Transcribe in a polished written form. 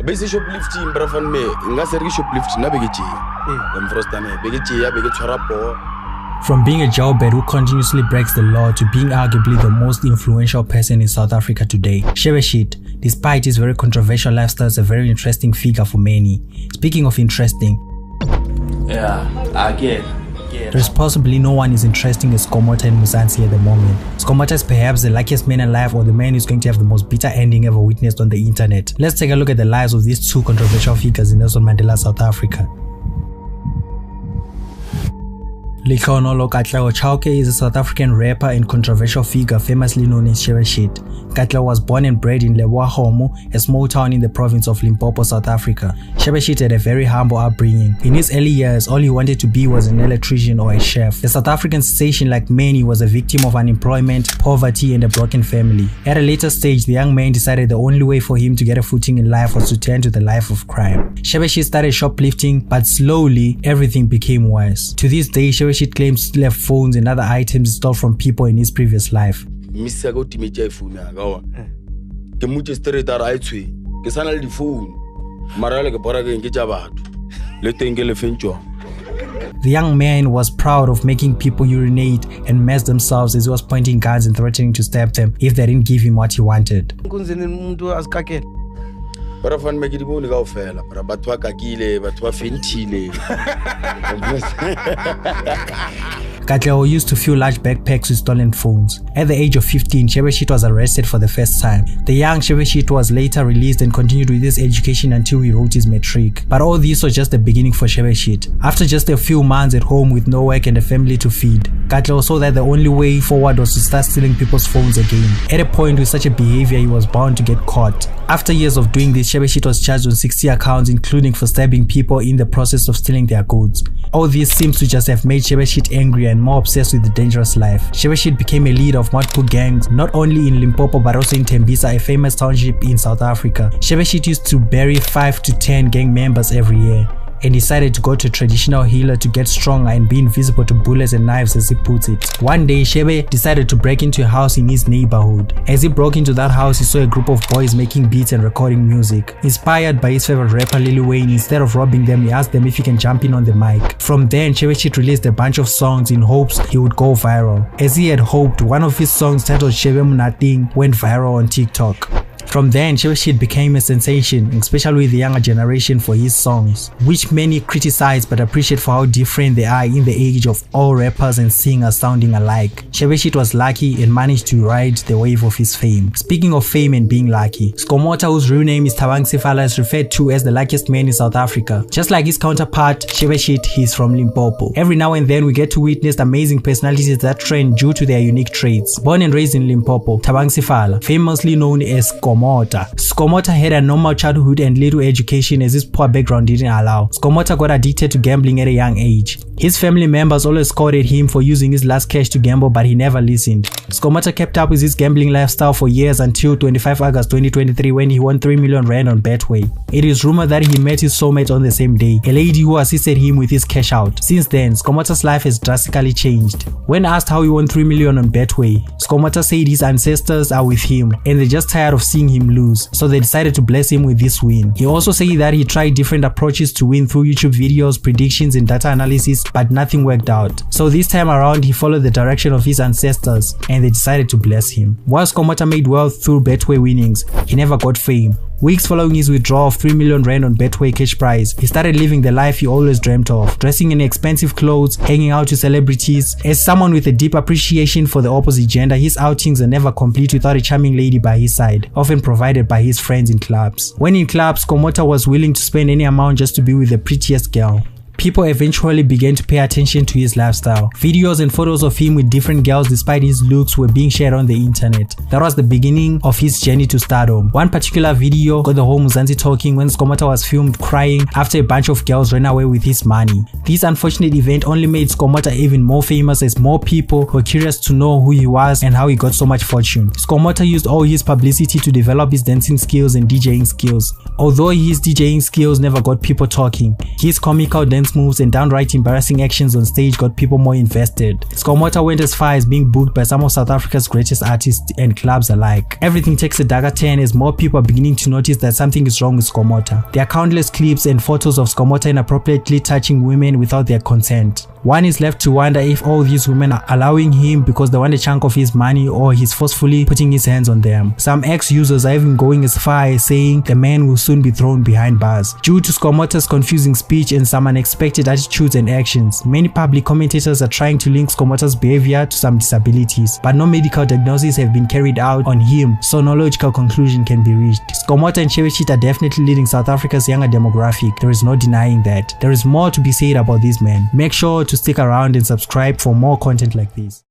Bese shoplifting brafan me ngase re shoplifting na begeje mfrostane begeje ya bege tshwara po. From being a jailbird who continuously breaks the law to being arguably the most influential person in South Africa today, shebeshkt, despite his very controversial lifestyle, is a very interesting figure for many. Speaking of interesting, there's possibly no one as interesting as Skomota and Mzansi at the moment. Skomota is perhaps the luckiest man alive, or the man who's going to have the most bitter ending ever witnessed on the internet. Let's take a look at the lives of these two controversial figures in Nelson Mandela, South Africa. Likhonolo Katleho Chauke is a South African rapper and controversial figure famously known as shebeshkt. Katleho was born and bred in Leboahomo, a small town in the province of Limpopo, South Africa. Shebeshkt had a very humble upbringing. In his early years, all he wanted to be was an electrician or a chef. The South African sensation, like many, was a victim of unemployment, poverty, and a broken family. At a later stage, the young man decided the only way for him to get a footing in life was to turn to the life of crime. Shebeshkt started shoplifting, but slowly everything became worse. To this day, Shebeshkt claims to left phones and other items stole from people in his previous life. The young man was proud of making people urinate and mess themselves as he was pointing guns and threatening to stab them if they didn't give him what he wanted. Katleho used to fill large backpacks with stolen phones. At the age of 15, shebeshkt was arrested for the first time. The young shebeshkt was later released and continued with his education until he wrote his matric. But all this was just the beginning for shebeshkt. After just a few months at home with no work and a family to feed, Katleho saw that the only way forward was to start stealing people's phones again. At a point with such a behavior, he was bound to get caught. After years of doing this, shebeshkt was charged on 60 accounts, including for stabbing people in the process of stealing their goods. All this seems to just have made shebeshkt angry and more obsessed with the dangerous life. Shebeshkt became a leader of multiple gangs, not only in Limpopo but also in Tembisa, a famous township in South Africa. Shebeshkt used to bury 5 to 10 gang members every year, and decided to go to a traditional healer to get stronger and be invisible to bullets and knives, as he puts it. One day, Shebe decided to break into a house in his neighborhood. As he broke into that house, he saw a group of boys making beats and recording music. Inspired by his favorite rapper Lil Wayne, instead of robbing them, he asked them if he can jump in on the mic. From then, shebeshkt released a bunch of songs in hopes he would go viral. As he had hoped, one of his songs titled Shebe Mnating went viral on TikTok. From then, shebeshkt became a sensation, especially with the younger generation, for his songs, which many criticize but appreciate for how different they are in the age of all rappers and singers sounding alike. Shebeshkt was lucky and managed to ride the wave of his fame. Speaking of fame and being lucky, Skomota, whose real name is Sifala, is referred to as the luckiest man in South Africa. Just like his counterpart, shebeshkt, he's from Limpopo. Every now and then we get to witness amazing personalities that trend due to their unique traits. Born and raised in Limpopo, Sifala, famously known as Skomota had a normal childhood and little education, as his poor background didn't allow. Skomota got addicted to gambling at a young age. His family members always scolded him for using his last cash to gamble, but he never listened. Skomota kept up with his gambling lifestyle for years until 25 August 2023, when he won 3 million rand on Betway. It is rumored that he met his soulmate on the same day, a lady who assisted him with his cash out. Since then, Skomota's life has drastically changed. When asked how he won 3 million on Betway, Skomota said his ancestors are with him and they're just tired of seeing him lose, so they decided to bless him with this win. He also said that he tried different approaches to win through YouTube videos, predictions, and data analysis, but nothing worked out. So this time around, he followed the direction of his ancestors and they decided to bless him. While Skomota made wealth through Betway winnings, he never got fame. Weeks following his withdrawal of 3 million rand on Betway cash prize, he started living the life he always dreamt of, dressing in expensive clothes, hanging out with celebrities. As someone with a deep appreciation for the opposite gender, his outings are never complete without a charming lady by his side, often provided by his friends in clubs. When in clubs, Skomota was willing to spend any amount just to be with the prettiest girl. People eventually began to pay attention to his lifestyle. Videos and photos of him with different girls despite his looks were being shared on the internet. That was the beginning of his journey to stardom. One particular video got the whole Mzansi talking when Skomota was filmed crying after a bunch of girls ran away with his money. This unfortunate event only made Skomota even more famous, as more people were curious to know who he was and how he got so much fortune. Skomota used all his publicity to develop his dancing skills and DJing skills. Although his DJing skills never got people talking, his comical dancing dance moves and downright embarrassing actions on stage got people more invested. Skomota went as far as being booked by some of South Africa's greatest artists and clubs alike. Everything takes a darker turn as more people are beginning to notice that something is wrong with Skomota. There are countless clips and photos of Skomota inappropriately touching women without their consent. One is left to wonder if all these women are allowing him because they want a chunk of his money or he's forcefully putting his hands on them. Some ex-users are even going as far as saying the man will soon be thrown behind bars. Due to Skomota's confusing speech and some unexpected attitudes and actions, many public commentators are trying to link Skomota's behavior to some disabilities, but no medical diagnoses have been carried out on him, so no logical conclusion can be reached. Skomota and shebeshkt are definitely leading South Africa's younger demographic. There is no denying that. There is more to be said about these men. Make sure to stick around and subscribe for more content like this.